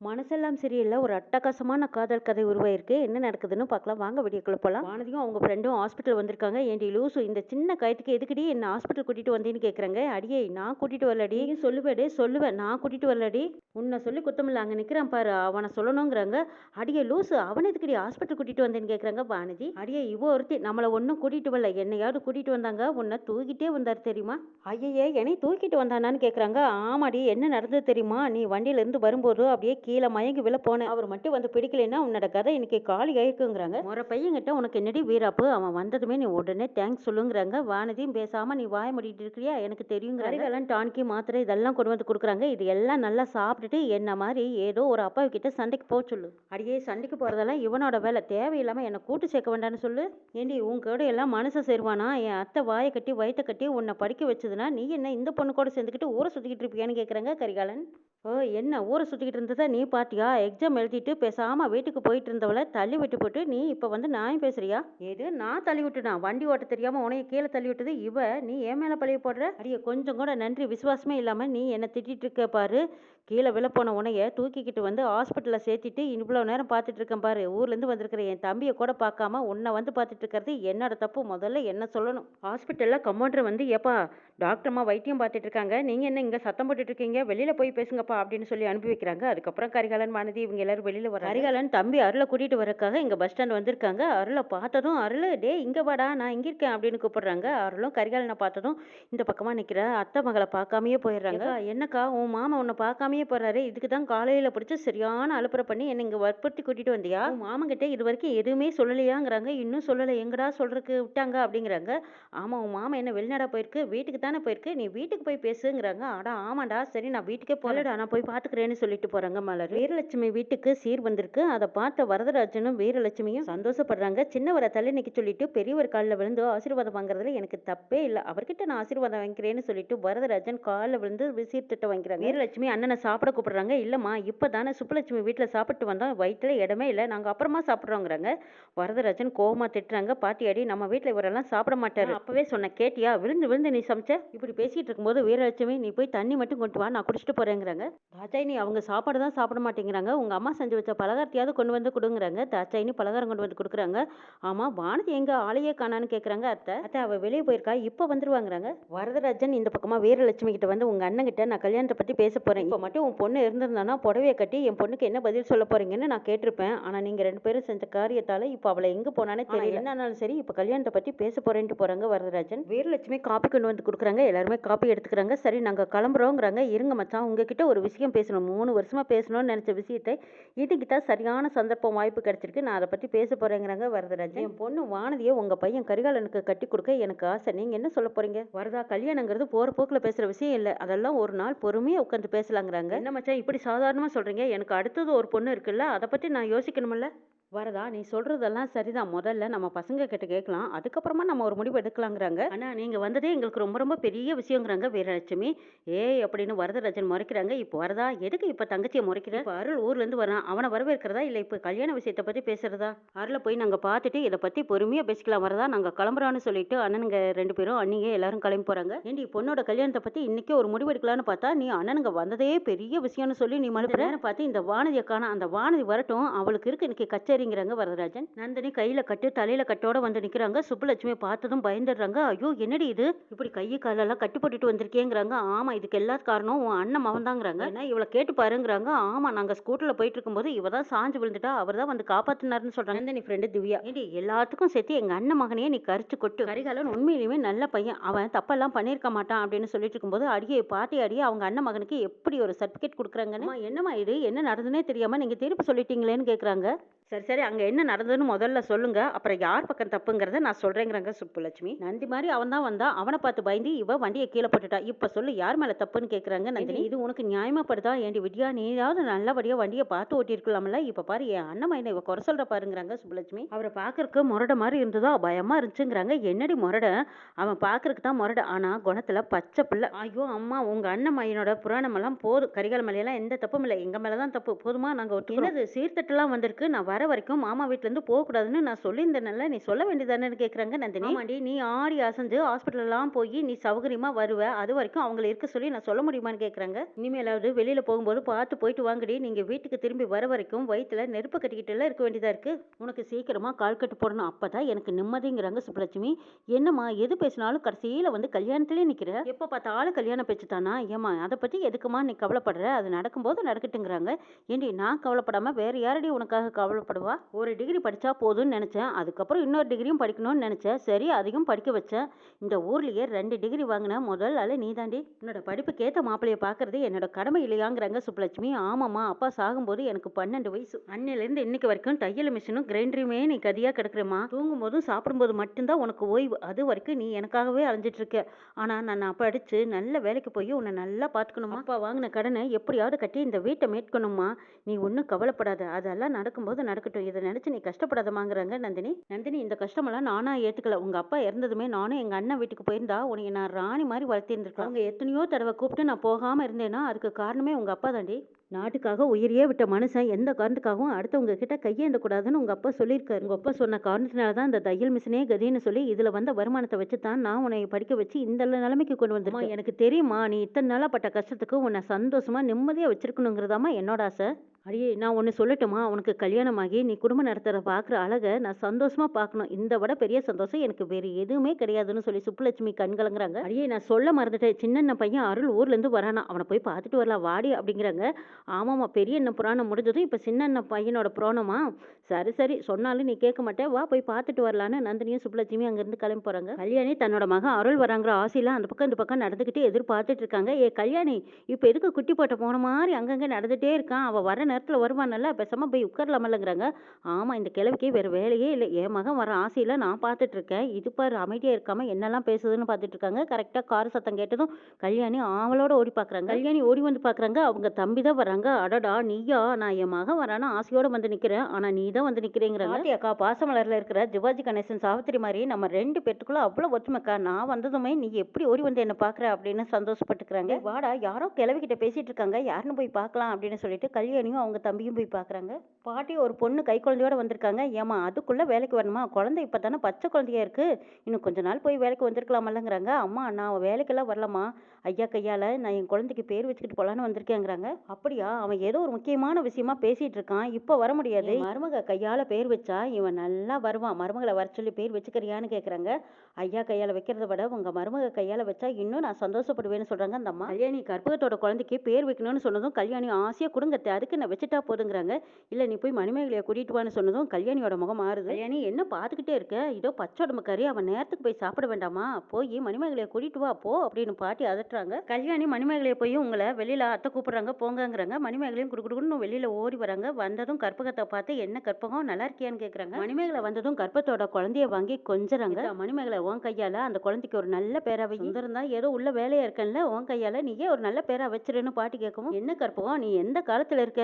மனசெல்லாம் சரியில்ல. ஒரு அட்டகாசமான காதல் கதை உருவாயிருக்கு. என்ன நடக்குதுன்னு பார்க்கலாம். வாங்க வீடியோக்குள்ள போலாம். வானதியும் அவங்க ஃப்ரெண்டும் ஹாஸ்பிட்டல் வந்திருக்காங்க. "ஏன்டி லூசு, இந்த சின்ன காயத்துக்கு எதுக்குடி என்ன ஹாஸ்பிட்டல் கூட்டிட்டு வந்தேன்னு கேட்குறாங்க." "அடியே நான் கூட்டிட்டு வரலடி." "நீ சொல்லுவேடே சொல்லுவேன். நான் கூட்டிட்டு வரலடி. உன்னை சொல்லி குத்தமில்ல, அங்கே நிற்கிறான் பாரு அவனை சொல்லணுங்கிறாங்க." "அடியே லூசு, அவனை எதுக்குடி ஹாஸ்பிட்டல் கூட்டிட்டு வந்தேன்னு கேட்குறாங்க." வானதி, "அடியே இவ ஒருத்தி நம்மளை ஒன்றும் கூட்டிட்டு வரல. என்னையாவது கூட்டிட்டு வந்தாங்க. உன்னை தூக்கிட்டே வந்தார் தெரியுமா." "ஐயையே, என்னை தூக்கிட்டு வந்தானான்னு கேட்குறாங்க." "ஆமாடி, என்ன நடந்தது தெரியுமா? நீ வண்டியிலேருந்து வரும்போது அப்படியே கீழே மயங்கி விழ போனேன். அவர் மட்டும் வந்து பிடிக்கலைன்னா உன்னோட கதை இன்னைக்கு காலி ஆயிருக்குங்கிறாங்க." "முறை பையன்கிட்ட உனக்கு என்னடி வீராப்பு? அவன் வந்ததுமே நீ உடனே தேங்க்ஸ் சொல்லுங்கிறாங்க." வானதியும் பேசாம, "நீ வாய மூடிட்டு இருக்கிறியா? எனக்கு தெரியுங்கிற கரிகாலன் டானிக்கு மாத்திரை இதெல்லாம் கொண்டு வந்து கொடுக்குறாங்க. இது எல்லாம் நல்லா சாப்பிட்டுட்டு என்ன மாதிரி ஏதோ ஒரு அப்பா கிட்ட சண்டைக்கு போக சொல்லு." "அடியே, சண்டைக்கு போறதெல்லாம் இவனோட வேலை. தேவையில்லாம என்னை கூட்டு சேர்க்க வேண்டாம்னு சொல்லு." "ஏண்டி, உன் கூட எல்லாம் மனுஷன் சேருவானா? என் அத்தை வாயை கட்டி வயிற்ற கட்டி உன்னை படிக்க வச்சதுன்னா நீ என்ன இந்த பொண்ணு கூட சேர்ந்துக்கிட்டு ஊரை சுற்றிக்கிட்டு இருப்பியான்னு கேட்குறாங்க கரிகாலன். "ஓ, என்ன ஊரை சுற்றிக்கிட்டு இருந்ததை நீ பாத்தியா? எக்ஸாம் எழுதிட்டு பேசாமல் வீட்டுக்கு போயிட்டு இருந்தவளை தள்ளி விட்டு போட்டு நீ இப்போ வந்து நியாயம் பேசுறியா?" "ஏது நான் தள்ளி விட்டுனா? வண்டி ஓட்ட தெரியாமல் உனைய கீழே தள்ளி விட்டது இவ. நீ என் மேலே பழிய போடுற? அடியே, கொஞ்சம் கூட நன்றி விசுவாசமே இல்லாமல் நீ என்னை திட்டிட்டு இருக்க பாரு. கீழே விழப்போன உனைய தூக்கிக்கிட்டு வந்து ஹாஸ்பிட்டலில் சேர்த்திட்டு இவ்வளோ நேரம் பார்த்துட்டு இருக்கேன் பாரு. ஊர்லேருந்து வந்திருக்கிற என் தம்பியை கூட பார்க்காம உன்னை வந்து பார்த்துட்டு இருக்கிறது என்னோட தப்பு. முதல்ல என்ன சொல்லணும். ஹாஸ்பிட்டலில் கம்பவுண்டர் வந்து, ஏப்பா டாக்டர்மா வைத்தியம் பார்த்துட்டு இருக்காங்க, நீங்கள் என்ன இங்கே சத்தம் போட்டுட்டு இருக்கீங்க, வெளியில் போய் பேசுங்கப்பா அப்படின்னு சொல்லி அனுப்பி வைக்கிறாங்க. அதுக்கப்புறம் கரிகாலன், வானதி இவங்க எல்லாரும் வெளியில் வர கரிகாலன் தம்பி அருளை கூட்டிகிட்டு வரக்காக இங்கே பஸ் ஸ்டாண்ட் வந்திருக்காங்க. அருளை பார்த்ததும், "அருள், டே இங்கே வாடா, நான் இங்கே இருக்கேன்" அப்படின்னு கூப்பிடுறாங்க. அருளும் கரிகாலனை பார்த்ததும் இந்த பக்கமாக நிற்கிற அத்தை மகளை பார்க்காமையே போயிடுறாங்க. "என்னக்கா, உன் மாமா உன்னை பார்க்காமையே போறாரு, இதுக்கு தான் காலையில் பிடிச்சி சரியான அலுப்புறை பண்ணி என்னை இங்கே வற்புறுத்தி கூட்டிகிட்டு வந்தியா? உன் மாமங்கிட்ட இது வரைக்கும் எதுவுமே சொல்லலையாங்கிறாங்க." "இன்னும் சொல்லலை, எங்கடா சொல்றதுக்கு விட்டாங்க" அப்படிங்கிறாங்க. "ஆமாம், உன் மாமா என்ன வெளிநாடா போயிருக்கு, வீட்டுக்கு தானே போயிருக்கு, நீ வீட்டுக்கு போய் பேசுங்கிறாங்க." "அடா ஆமாண்டா, சரி நான் வீட்டுக்கே போகலடா, நான் போய் பார்த்துக்கிறேன்னு சொல்லிட்டு போகிறாங்க." மலர், வீரலட்சுமி வீட்டுக்கு சீர் வந்திருக்கு. அதை பார்த்த வரதராஜனும் வீரலட்சுமியும் சந்தோஷப்படுறாங்க. சின்னவரை தள்ளி நிற்க சொல்லிட்டு பெரியவர் காலில் விழுந்து ஆசீர்வாதம் வாங்குறதுல எனக்கு தப்பே இல்லை, அவர்கிட்ட நான் ஆசீர்வாதம் வாங்கிக்கிறேன்னு சொல்லிட்டு வரதராஜன் காலில் விழுந்து சீர்திட்டம் வாங்கிக்கிறாங்க. வீரலட்சுமி அண்ணனை சாப்பிட கூப்பிடுறாங்க. "இல்லைம்மா, இப்போ தானே சுப்புலட்சுமி வீட்டில் சாப்பிட்டு வந்தோம், வயிற்றுல இடமே இல்லை, நாங்கள் அப்புறமா சாப்பிட்றோங்கிறாங்க." வரதராஜன் கோவமா திட்டுறாங்க. "பாட்டியாடி, நம்ம வீட்டில் இவரெல்லாம் சாப்பிட மாட்டாரு, அப்பவே சொன்ன கேட்டியா? விழுந்து விழுந்து நீ சமைச்ச." இப்படி பேசிட்டு இருக்கும்போது வீரலட்சுமி, "நீ போய் தண்ணி மட்டும் கொண்டு வா, நான் குடிச்சிட்டு போறேங்கிறாங்க." தாட்சாயினி அவங்க சாப்பாடு தான் சாப்பிட மாட்டேங்கிறாங்க, உங்க அம்மா செஞ்சு வச்ச பலகாரத்தையாவது கொண்டு வந்து கொடுங்கிறாங்க. தாட்சாயினி பலகாரம் கொண்டு வந்து கொடுக்குறாங்க. "ஆமா, வானதி எங்க, ஆளையே காணான்னு கேட்குறாங்க." "அத்தை, அத்தை அவ வெளியே போயிருக்கா, இப்போ வந்துருவாங்கிறாங்க." வரதராஜன் இந்த பக்கமா வீரலட்சுமி கிட்ட வந்து, "உங்க அண்ணன் கிட்ட நான் கல்யாணத்தை பத்தி பேச போறேன், இப்போ மட்டும் உன் பொண்ணு இருந்திருந்தானா புடவையை கட்டி என் பொண்ணுக்கு என்ன பதில் சொல்ல போறீங்கன்னு நான் கேட்டிருப்பேன். ஆனா நீங்க ரெண்டு பேரும் செஞ்ச காரியத்தால இப்போ அவளை எங்க போனானே தெரியல. என்னாலும் சரி, இப்போ கல்யாணத்தை பத்தி பேச போறேன்ட்டு போறாங்க." வரதராஜன், வீரலட்சுமி காப்பி கொண்டு வந்து கொடுக்குறாங்க. எல்லாருமே காப்பி எடுத்துக்கிறாங்க. "சரி, நாங்கள் கிளம்புறோங்கிறாங்க." "இருங்க மச்சான், உங்ககிட்ட ஒரு விஷயம் பேசணும். 3 வருஷமா பேசணும்னு நினைச்ச விஷயத்தை இன்னைக்கு தான் சரியான சந்தர்ப்பம் வாய்ப்பு கிடைச்சிருக்கு, நான் அதை பத்தி பேச போறேங்கிறாங்க." வரதராஜன், "என் பொண்ணு வானதியை உங்க பையன் கரிகாலனுக்கு கட்டி கொடுக்க எனக்கு ஆசை, நீங்க என்ன சொல்ல போறீங்க?" "வரதா, கல்யாணங்கிறது போற போக்கில் பேசுற விஷயம் இல்லை, அதெல்லாம் ஒரு நாள் பொறுமையா உட்காந்து பேசலாங்கிறாங்க." "என்ன மச்சான் இப்படி சாதாரணமா சொல்றீங்க, எனக்கு அடுத்தது ஒரு பொண்ணு இருக்குல்ல, அதை பத்தி நான் யோசிக்கணும்ல." "வரதா, நீ சொல்றதெல்லாம் சரிதான், முதல்ல நம்ம பசங்க கிட்ட கேட்கலாம், அதுக்கப்புறமா நம்ம ஒரு முடிவு எடுக்கலாங்கிறாங்க. ஆனா நீங்க வந்ததே எங்களுக்கு ரொம்ப ரொம்ப பெரிய விஷயங்கிறாங்க." வீரலட்சுமி, "ஏய்" அப்படின்னு வரதராஜன் முறைக்கிறாங்க. "இப்போ வரதா, எதுக்கு இப்போ தங்கச்சியை முறைக்கிற? இப்போ அருள் ஊர்லேருந்து வரான், அவனை வரவேற்கிறதா இல்லை இப்போ கல்யாண விஷயத்தை பற்றி பேசுறதா? அருளை போய் நாங்கள் பார்த்துட்டு இதை பற்றி பொறுமையாக பேசிக்கலாம் வரதா, நாங்கள் கிளம்புறோன்னு சொல்லிட்டு அண்ணனுங்க 2 பேரும் அண்ணிங்க எல்லாரும் கிளம்பி போகிறாங்க. "ஏண்டி, பொண்ணோட கல்யாணத்தை பற்றி இன்னைக்கே ஒரு முடிவு எடுக்கலான்னு பார்த்தா நீ அண்ணனுங்க வந்ததே பெரிய விஷயம்னு சொல்லி நீ மறுபடியும் நேரம் பார்த்து இந்த வானதியை காணோம், அந்த வானதி வரட்டும், அவளுக்கு இருக்கு இன்னைக்கு கச்சேரிங்கிறாங்க." வரதராஜன், நந்தினி கையில கட்டு தலையில கட்டோட வந்து நிக்கிறாங்க. சுப்புலட்சுமி பார்த்ததும் பயந்துடுறாங்க. "ஐயோ, என்னடி இது, இப்படி கையை காலெல்லாம் கட்டி போட்டுட்டு வந்திருக்கேங்கிறாங்க." "ஆமா, இதுக்கு எல்லா காரணம் உன் அண்ணன் மவன் தாங்கிறாங்க." "ஏன்னா இவளை கேட்டு பாருங்கிறாங்க." "ஆமா, நாங்க ஸ்கூட்டர்ல போயிட்டு இருக்கும்போது இவ தான் சாஞ்சு விழுந்துட்டா, அவர் தான் வந்து காப்பாத்தினாருன்னு சொல்றாங்க." நந்தினி ஃப்ரெண்டு திவ்யா, "ஏடி, எல்லாத்துக்கும் சேர்த்து எங்க அண்ணன் மகனையே நீ கரிச்சு கொட்டு, கரிகாலன் உண்மையிலுமே நல்ல பையன், அவன் தப்பெல்லாம் பண்ணியிருக்க மாட்டான்" அப்படின்னு சொல்லிட்டு இருக்கும்போது, "அடியே பாட்டி, அடியே அவங்க அண்ணன் மகனுக்கு எப்படி ஒரு சர்டிபிகேட் கொடுக்குறாங்கன்னு, என்னம்மா இது, என்ன நடந்துனே தெரியாம நீங்க தீர்ப்பு சொல்லிட்டீங்களேன்னு கேட்குறாங்க." "சரி சரி, அங்கே என்ன நடந்ததுன்னு முதல்ல சொல்லுங்க, அப்புறம் யார் பக்கம் தப்புங்கிறத நான் சொல்கிறேங்கிறாங்க." சுப்புலட்சுமி, "நந்தி மாதிரி அவன் தான் வந்தா, அவனை பார்த்து பயந்து இவ வண்டியை கீழே போட்டுட்டா, இப்போ சொல்லு யார் மேலே தப்புன்னு கேட்குறாங்க." நந்தினி, "இது உனக்கு நியாயமாப்படுதா? ஏண்டி வித்யா, நீயாவது நல்லபடியாக வண்டியை பார்த்து ஓட்டியிருக்கலாம்ல, இப்போ பாரு என் அண்ணன் மைனை இவ குறை சொல்கிற பாருங்கிறாங்க." சுப்புலட்சுமி, "அவரை பார்க்கறக்கு முரட மாதிரி இருந்ததோ, பயமாக இருந்துச்சுங்கிறாங்க." "என்னடி முரட, அவன் பார்க்கறக்கு தான் முரட, ஆனால் குணத்தில் பச்சை பிள்ளை." "ஐயோ அம்மா, உங்கள் அண்ணன் மையனோட புராணமெல்லாம் போதும், கரிகால மேலையெல்லாம் எந்த தப்பும் இல்லை, எங்கள் மேலே தான் தப்பு, போதுமா, நாங்கள் ஒத்துக்கிறோம்." "என்னது சீர்தட்டெல்லாம் வந்திருக்கு, நான் வர வரைக்கும் மாமா வீட்ல இருந்து போகக்கூடாதுன்னு நான் சொல்லியிருந்தேன்ல, நீ சொல்ல வேண்டியதானேன்னு கேக்குறாங்க நந்தினி. ஆமாண்டி, நீ ஆடி அசைஞ்சு ஹாஸ்பிட்டல் எல்லாம் போய் நீ சௌகரியமா வருவ, அது வரைக்கும் அவங்கள இருக்க சொல்லி நான் சொல்ல முடியுமான்னு கேக்குறாங்க. இனிமேலாவது வெளியில போகும்போது பார்த்து போயிட்டு வாங்கடி, நீங்க வீட்டுக்கு திரும்பி வர வரைக்கும் வயித்துல நெருப்பு கட்டிக்கிட்டு எல்லாம் இருக்க வேண்டியதா இருக்கு. உனக்கு சீக்கிரமா கால் கட்டு போடணும், அப்பதான் எனக்கு நிம்மதிங்கிறாங்க சுப்புலட்சுமி. என்னம்மா எது பேசினாலும் கடைசியில வந்து கல்யாணத்திலே நிக்கிற, எப்ப பார்த்தாலும் கல்யாண பேச்சு தானா? ஏமா அதை பத்தி எதுக்குமா நீ கவலைப்படுற, அது நடக்கும்போது நடக்கட்டுங்கிறாங்க. ஏண்டி நான் கவலைப்படாம வேற யாரடி உனக்காக கவலைப்படுவா? ஒரு டிகிரி படிச்சா போதும்னு நினைச்சேன், அதுக்கப்புறம் இன்னொரு டிகிரியும் படிக்கணும்னு நினைச்சேன், சரி அதையும் படிக்க வச்சேன். இந்த ஊர்லயே 2 டிகிரி வாங்கின முதல் ஆளு நீ தாண்டி. உன்னோட படிப்புக்கு ஏத்த மாப்பிளைய பாக்குறது என்னோட கடமை இல்லையாங்கிறாங்க சுப்புலட்சுமி. ஆமாம்மா, அப்பா சாகும்போது எனக்கு 12 வயசு, அன்னிலிருந்து இன்னைக்கு வரைக்கும் தையல் மிஷினும் கிரைண்டருமே நீ கதியா கிடக்குறேம்மா. தூங்கும் போதும் சாப்பிடும்போது மட்டும்தான் உனக்கு ஓய்வு, அது வரைக்கும் நீ எனக்காகவே அலைஞ்சிட்டு இருக்க. ஆனா நான் படிச்சு நல்ல வேலைக்கு போய் உன்னை நல்லா பாத்துக்கணுமா, அப்பா வாங்கின கடனை எப்படியாவது கட்டி இந்த வீட்டை மீட்கணுமா. நீ ஒன்றும் கவலைப்படாத, அதெல்லாம் நடக்கும்போது நடக்கட்டும், இதை நினைச்சு நீ கஷ்டப்படாதமாங்கிறாங்க நந்தினி. நந்தினி, இந்த கஷ்டமெல்லாம் நானா ஏத்துக்கல. உங்க அப்பா இறந்ததுமே நானும் எங்க அண்ணன் வீட்டுக்கு போயிருந்தா உன்னை நான் ராணி மாதிரி வளர்த்திருந்திருக்கேன். அவங்க எத்தனையோ தடவை கூப்பிட்டு நான் போகாம இருந்தேன்னா அதுக்கு காரணமே உங்க அப்பா தாண்டி. நாட்டுக்காக உயிரையே விட்ட மனுஷன் எந்த காரணத்துக்காகவும் அடுத்தவங்க கிட்ட கையேந்த கூடாதுன்னு உங்க அப்பா சொல்லியிருக்காரு. உங்க அப்பா சொன்ன காரணத்தினால தான் இந்த தையல் மிஷினே கதின்னு சொல்லி இதுல வந்த வருமானத்தை வச்சு தான் நான் உன்னை படிக்க வச்சு இந்த நிலைமைக்கு கொண்டு வந்திருக்கேன். எனக்கு தெரியுமா, நீ இத்தனை நாளா பட்ட கஷ்டத்துக்கு உன்னை சந்தோஷமா நிம்மதியா வச்சிருக்கணுங்கிறதாமா என்னோட ஆசை. அடியே, நான் ஒன்று சொல்லட்டுமா, உனக்கு கல்யாணமாகி நீ குடும்பம் நடத்துகிற பார்க்குற அழகை நான் சந்தோஷமா பார்க்கணும், இந்த விட பெரிய சந்தோஷம் எனக்கு வேறு எதுவுமே கிடையாதுன்னு சொல்லி சுப்புலட்சுமி கண்கலங்குறாங்க. அடியே, நான் சொல்ல மறந்துட்டேன், சின்ன பையன் அருள் ஊர்லேருந்து வரானா, அவனை போய் பார்த்துட்டு வரலாம் வாடி அப்படிங்கிறாங்க. ஆமாம்மா, பெரிய அண்ணன் புராணம் முடிஞ்சதும் இப்போ சின்ன அண்ணன் பையனோட புராணமா? சரி சரி, சொன்னாலும் நீ கேட்க மாட்டேன், வா போய் பார்த்துட்டு வரலான்னு நந்தினியும் சுப்புலட்சுமி அங்கேருந்து கிளம்பி போகிறாங்க. கல்யாணி தன்னோட மகன் அருள் வராங்கிற ஆசையில் அந்த பக்கம் இந்த பக்கம் நடந்துக்கிட்டு எதிர்பார்த்துட்டு இருக்காங்க. ஏ கல்யாணி, இப்போ எதுக்கு குட்டி போட்ட போன மாதிரி அங்கங்கே நடந்துகிட்டே இருக்கான், அவள் வர நேரத்தில் வருவானல்ல, பேசாமல் போய் உட்காரலாமல்லங்கிறாங்க. ஆமாம், இந்த கிழவிக்கு வேறு வேலையே இல்லை, என் மகன் வர ஆசையில் நான் பார்த்துட்டு இருக்கேன், இது பாரு அமைதியாக இருக்காமல் என்னெல்லாம் பேசுதுன்னு பார்த்துட்டு இருக்காங்க. கரெக்டாக கார் சத்தம் கேட்டதும் கல்யாணி ஆவலோட ஓடி பார்க்குறாங்க. கல்யாணி ஓடி வந்து பார்க்குறாங்க, அவங்க தம்பி தான் வராங்க. அடடா நீயா, நான் என் மகன் வரானா ஆசையோடு வந்து நிற்கிறேன், ஆனால் நீ தான் வந்து நிற்கிறேங்கிறாங்க. அக்கா, பாசமலரில் இருக்கிற சிவாஜி கணேசன் சாவித்திரி மாதிரி நம்ம 2 பேத்துக்குள்ள அவ்வளோ ஒற்றுமைக்கா, நான் வந்ததுமே நீ எப்படி ஓடி வந்து என்ன பார்க்குற அப்படின்னு சந்தோஷப்பட்டுக்கிறாங்க. வாடா, யாரோ கிழவிக்கிட்ட பேசிட்டு இருக்காங்க, யாருன்னு போய் பார்க்கலாம் அப்படின்னு சொல்லிட்டு கல்யாணியும் அவங்க தம்பியும் போய் பார்க்குறாங்க. பாட்டி ஒரு பொண்ணு கை குழந்தையோட வந்திருக்காங்க. ஏமா அதுக்குள்ளே வேலைக்கு வரணுமா, குழந்தை இப்போ தானே பச்சை குழந்தையா இருக்கு, இன்னும் கொஞ்ச நாள் போய் வேலைக்கு வந்திருக்கலாமல்லங்கிறாங்க. அம்மா, நான் வேலைக்கெல்லாம் வரலம்மா, ஐயா கையால் நான் என் குழந்தைக்கு பேர் வச்சுக்கிட்டு போகலான்னு வந்திருக்கேங்கிறாங்க. அப்படியா, அவன் ஏதோ ஒரு முக்கியமான விஷயமா பேசிட்டு இருக்கான், இப்போ வர முடியாது, மருமக கையால் பேர் வச்சா இவன் நல்லா வருவான், மருமகளை வர சொல்லி பேர் வச்சுக்கிறியான்னு கேட்குறாங்க. ஐயா கையால் வைக்கிறத விட உங்கள் மருமக கையால் வச்சா இன்னும் நான் சந்தோஷப்படுவேன்னு சொல்கிறாங்க அந்த அம்மா. கல்யாணி கற்பகத்தோட குழந்தைக்கு பேர் வைக்கணும்னு சொன்னதும் கல்யாணி ஆசையாக கொடுங்கத்தை, அதுக்கு நான் வச்சுட்டா போதுங்கிறாங்க. இல்லை, நீ போய் மணிமேகலையை கூட்டிட்டு வான்னு சொன்னதும் கல்யாணியோட முகம் மாறுது. கல்யாணி, என்ன பார்த்துக்கிட்டே இருக்க, இதோ பச்சோடம்பு கறி, அவன் நேரத்துக்கு போய் சாப்பிட வேண்டாமா, போய் மணிமேகலையை கூட்டிட்டு வா போ அப்படின்னு பாட்டி அதட்டுறாங்க. கல்யாணி மணிமேகலையை போய் உங்களை வெளியில் அத்தை கூப்பிட்றாங்க போங்கங்கிறாங்க. மணிமேகலையும் குடுக்குடுன்னு வெளியில் ஓடி வராங்க. வந்ததும் கற்பகத்தை பார்த்து, என்ன கற்பகம் நல்லா இருக்கியான்னு கேட்குறாங்க. மணிமேகலை வந்ததும் கற்பத்தோட குழந்தைய வாங்கி கொஞ்சறாங்க. மணிமேகலை, உன் கையால் அந்த குழந்தைக்கு ஒரு நல்ல பேராவை, சுந்தரம் தான் ஏதோ உள்ள வேலையா இருக்கேன்ல, உன் கையால் நீயே ஒரு நல்ல பேரா வச்சிருன்னு பாட்டி கேட்கவும், என்ன கற்பகம் நீ எந்த காலத்தில் இருக்க,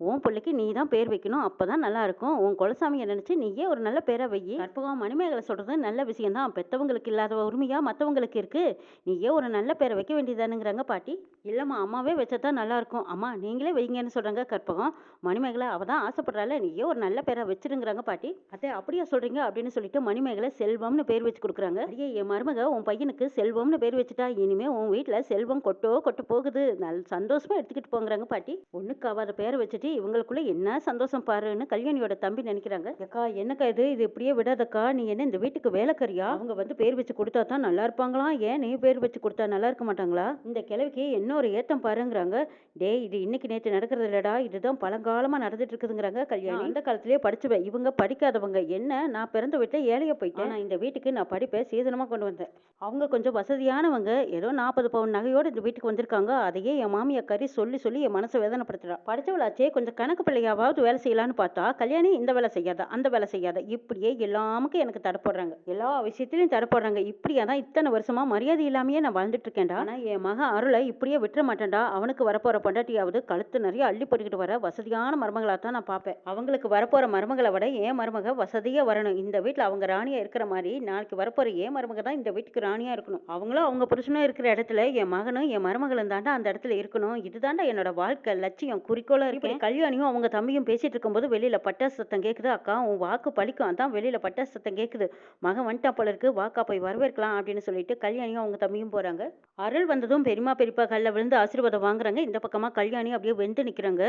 உன் பிள்ளைக்கு நீ தான் பேர் வைக்கணும், அப்பதான் நல்லா இருக்கும், உன் குலசாமியை நினைச்சு நீயே ஒரு நல்ல பேரா வை. கற்பகம், மணிமேகலை சொல்றது நல்ல விஷயம் தான், பெத்தவங்களுக்கு இல்லாத உரிமையா மற்றவங்களுக்கு இருக்கு, நீயே ஒரு நல்ல பேரை வைக்க வேண்டியதானுங்கிறாங்க பாட்டி. இல்லம்மா, அம்மாவே வச்சதான் நல்லா இருக்கும், அம்மா நீங்களே வைங்கன்னு சொல்றாங்க கற்பகம். மணிமேகலை அவ தான் ஆசைப்படுறாள், நீயே ஒரு நல்ல பேரா வச்சிருங்கிறாங்க பாட்டி. அத்தை அப்படியா சொல்றீங்க அப்படின்னு சொல்லிட்டு மணிமேகலை செல்வம்னு பேர் வச்சு கொடுக்குறாங்க. அடியே, என் மருமக உன் பையனுக்கு செல்வம்னு பேர் வச்சுட்டா இனிமே உன் வீட்டுல செல்வம் கொட்டோ கொட்டு போகுது, நல்ல சந்தோஷமா எடுத்துக்கிட்டு போங்கிறாங்க பாட்டி. ஒண்ணுக்கு ஆகாத பேரை வச்சுட்டு இவங்களுக்குள்ள என்ன சந்தோஷம் பாருன்னு கல்யாணியோட தம்பி நினைக்கிறாங்க. அக்கா, என்னக்கா இது இப்படியே விடாதக்கா, நீ என்ன இந்த வீட்டுக்கு வேலைக்காரியா, அவங்க வந்து பேர் வச்சு கொடுத்தா தான் நல்லா இருப்பாங்களாம், ஏன் நீ பேர் வச்சு கொடுத்தா நல்லா இருக்க மாட்டாங்களா, இந்த கிழவிக்கு இன்னொரு ஏத்தம் பாருங்கிறாங்க. டே, இது இன்னைக்கு நேற்று நடக்கிறது இல்லடா, இதுதான் பழங்காலமா நடந்துட்டு இருக்குதுங்கிறாங்க கல்யாணி. அந்த காலத்திலேயே படிச்சுவேன், இவங்க படிக்காதவங்க, என்ன நான் பிறந்த வீட்டில் ஏழைய போயிட்டேன், நான் இந்த வீட்டுக்கு நான் படிப்பை சீதனமா கொண்டு வந்தேன், அவங்க கொஞ்சம் வசதியானவங்க, ஏதோ 40 பவுன் நகையோட இந்த வீட்டுக்கு வந்திருக்காங்க, அதையே என் மாமியா கறி சொல்லி சொல்லி என் மனசை வேதனைப்படுத்துறா, படிச்சவளாச்சே கொஞ்சம் கணக்கு பிள்ளையாவது வேலை செய்யலான்னு பார்த்தா கல்யாணி இந்த வேலை செய்யாத அந்த வேலை செய்யாத, இப்படியே எல்லாமுக்கும் எனக்கு தடை போடுறாங்க, எல்லா விஷயத்திலையும் தடை போடுறாங்க, இப்படியா தான் இத்தனை வருஷமா மரியாதை இல்லாமையே நான் வாழ்ந்துட்டு இருக்கேன்டா, ஆனா என் மகன் அருளை இப்படியே விட்டுற மாட்டேன்டா, அவனுக்கு வரப்போற பொண்டாட்டியாவது கழுத்து நிறைய அள்ளி போட்டுக்கிட்டு வர வசதியான மருமகளா தான் நான் பார்ப்பேன், அவங்களுக்கு வரப்போற மருமகளை விட என் மருமக வசதியா வரணும், இந்த வீட்டில் அவங்க ராணியா இருக்கிற மாதிரி நாளைக்கு வரப்போற என் மருமக தான் இந்த வீட்டுக்கு ராணியா இருக்கணும், அவங்களும் அவங்க புருஷனும் இருக்கிற இடத்துல என் மகனும் என் மருமகளும் தாண்டா அந்த இடத்துல இருக்கணும், இதுதாண்டா என்னோட வாழ்க்கை லட்சியம் குறிக்கோளா இருக்கேன். கல்யாணியும் அவங்க தம்பியும் பேசிட்டு இருக்கும்போது வெளியில பட்டாசு சத்தம் கேக்குது. அக்கா உன் வாக்கு பலிக்கும், அதான் வெளியில பட்டாசு சத்தம் கேக்குது. மகன் வந்துட்டான் போல இருக்கு, வாக்கா போய் வரவேற்கலாம் அப்படின்னு சொல்லிட்டு கல்யாணியும் அவங்க தம்பியும் போறாங்க. அருள் வந்ததும் பெரியம்மா பெரியப்பா கால்ல விழுந்து ஆசீர்வாதம் வாங்குறாங்க. இந்த பக்கமா கல்யாணி அப்படியே வெந்து நிக்கிறாங்க.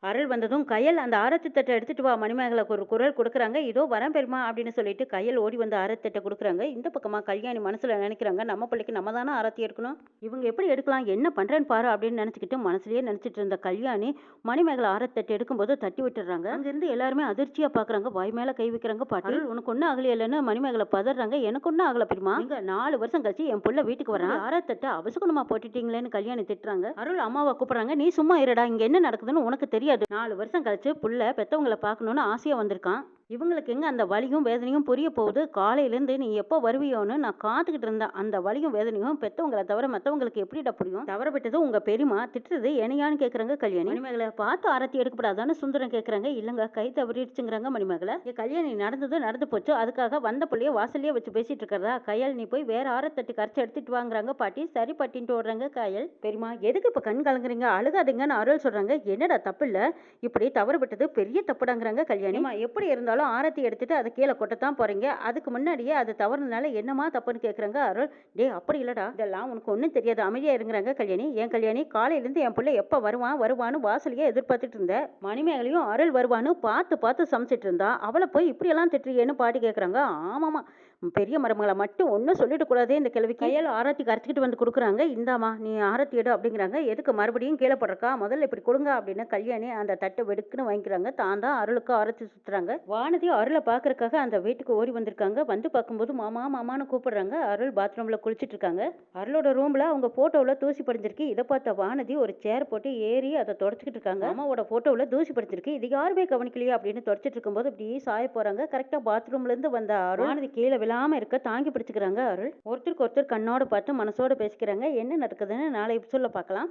அருள் வந்ததும் கயல் அந்த ஆரத்தி தட்டை எடுத்துட்டு வா மணிமேகலைக்கு ஒரு குரல் கொடுக்குறாங்க. இதோ வரேன் பெரியம்மா அப்படின்னு சொல்லிட்டு கயல் ஓடி வந்து ஆரத்தி தட்டை கொடுக்குறாங்க. இந்த பக்கமா கல்யாணி மனசுல நினைக்கிறாங்க, நம்ம பிள்ளைக்கு நம்ம தானே ஆரத்தி எடுக்கணும், இவங்க எப்படி எடுக்கலாம், என்ன பண்றேன்னு பாரு அப்படின்னு நினைச்சுக்கிட்டு மனசுலயே நினைச்சிட்டு இருந்த கல்யாணி மணிமேகலை ஆரத்தி தட்டை எடுக்கும்போது தட்டி விட்டுறாங்க. அங்கிருந்து எல்லாருமே அதிர்ச்சியா பாக்குறாங்க, வாய் மேல கை வைக்கிறாங்க. பாட்டி உனக்கு ஒன்னும் ஆகலையா இல்லைன்னு மணிமேகலை பதறாங்க. எனக்கு ஒன்னும் ஆகல பெரியம்மா, நீங்க 4 வருஷம் கழிச்சு என் புள்ள வீட்டுக்கு வரான், ஆரத்தி தட்டை அவசகுணமா போட்டுட்டீங்களேன்னு கல்யாணி திட்டுறாங்க. அருள் அம்மாவை கூப்பிடுறாங்க. நீ சும்மா இருடா, இங்க என்ன நடக்குதுன்னு உனக்கு தெரியாது. 4 வருஷம் கழிச்சு புள்ள பெத்தவங்களை பார்க்கணும்னு ஆசையா வந்திருக்கான். இவங்களுக்கு எங்க அந்த வலியும் வேதனையும் புரிய போகுது. காலையிலேருந்து நீ எப்போ வருவியோன்னு நான் காத்துக்கிட்டு இருந்தேன். அந்த வலியும் வேதனையும் பெத்தவங்களை தவிர மற்றவங்களுக்கு எப்படிடா புரியும்? தவற விட்டது உங்க பெரியமா, திட்டுறது என்னையான்னு கேட்குறாங்க கல்யாணி. மணிமேகலை பார்த்து ஆரத்தி எடுக்கப்படாதான்னு சுந்தரம் கேட்குறாங்க. இல்லைங்க கை தவறிடுச்சுங்கிறாங்க மணிமேகலை. கல்யாணி நடந்தது நடந்து போச்சு, அதுக்காக வந்த பிள்ளைய வாசல்லையே வச்சு பேசிட்டு இருக்கிறதா? கயல் நீ போய் வேற ஆரத்தட்டி கரைச்சி எடுத்துட்டு வாங்குறாங்க பாட்டி. சரி பாட்டின்ட்டு ஓடுறாங்க கயல். பெரியமா எதுக்கு இப்போ கண் கலங்குறீங்க, அழுகாதீங்கன்னு அருள் சொல்றாங்க. என்னடா தப்பு இல்லை, இப்படி தவறு விட்டது பெரிய தப்புடாங்கிறாங்க கல்யாணி. எப்படி இருந்தாலும் ஆரத்தி எடுத்துட்டு அதை கீழே கொட்டத்தான் போறீங்க, அதுக்கு முன்னாடியே அது தவறுனால என்னமா தப்புன்னு கேட்குறாங்க அருள். டே அப்படி இல்லடா, இதெல்லாம் உனக்கு ஒன்றும் தெரியாது, அமைதியா இருங்கிறாங்க கல்யாணி. ஏன் கல்யாணி, காலையிலேருந்து என் பிள்ளை எப்போ வருவான்னு வாசலையே எதிர்பார்த்துட்டு இருந்தேன். மணிமேகலையும் அருள் வருவான்னு பார்த்து பார்த்து சமைச்சிட்டு இருந்தா, அவளை போய் இப்படியெல்லாம் திட்டுறியேன்னு பாட்டி கேட்குறாங்க. ஆமாமா, பெரிய மருமகளை மட்டும் ஒன்றும் சொல்லிட்டு கூடாதே இந்த கிழவி. கையால் ஆரத்தி கரைச்சிக்கிட்டு வந்து கொடுக்குறாங்க. இந்தாமா நீ ஆரத்தி எடு அப்படிங்கிறாங்க. எதுக்கு மறுபடியும் கீழே போடுறக்கா, முதல்ல இப்படி கொடுங்க அப்படின்னு கல்யாணி அந்த தட்டை வெடுக்குன்னு வாங்கிக்கிறாங்க. தான் தான் அருளுக்கு ஆரத்தி சுத்துறாங்க. வானதி அருளை பார்க்கறதுக்காக அந்த வீட்டுக்கு ஓடி வந்திருக்காங்க. வந்து பார்க்கும்போது மாமா மாமான்னு கூப்பிடுறாங்க. அருள் பாத்ரூம்ல குளிச்சுட்டு இருக்காங்க. அருளோட ரூம்ல அவங்க போட்டோவில் தூசி படிஞ்சிருக்கு. இதை பார்த்த வானதி ஒரு சேர் போட்டு ஏறி அதை தொடச்சிக்கிட்டு இருக்காங்க. அம்மாவோட போட்டோவில் தூசி படிஞ்சிருக்கு, இது யாருமே கவனிக்கலையே அப்படின்னு தொடச்சிட்டு இருக்கும்போது இப்படி சாய போறாங்க. கரெக்டா பாத்ரூம்ல இருந்து வந்த அருள் வானதி கீழே விழாம இருக்க தாங்கி பிடிச்சுக்கிறாங்க. அருள் ஒருத்தருக்கு ஒருத்தர் கண்ணோட பார்த்து மனசோட பேசிக்கிறாங்க. என்ன நடக்குதுன்னு நாளை சொல்ல பார்க்கலாம்.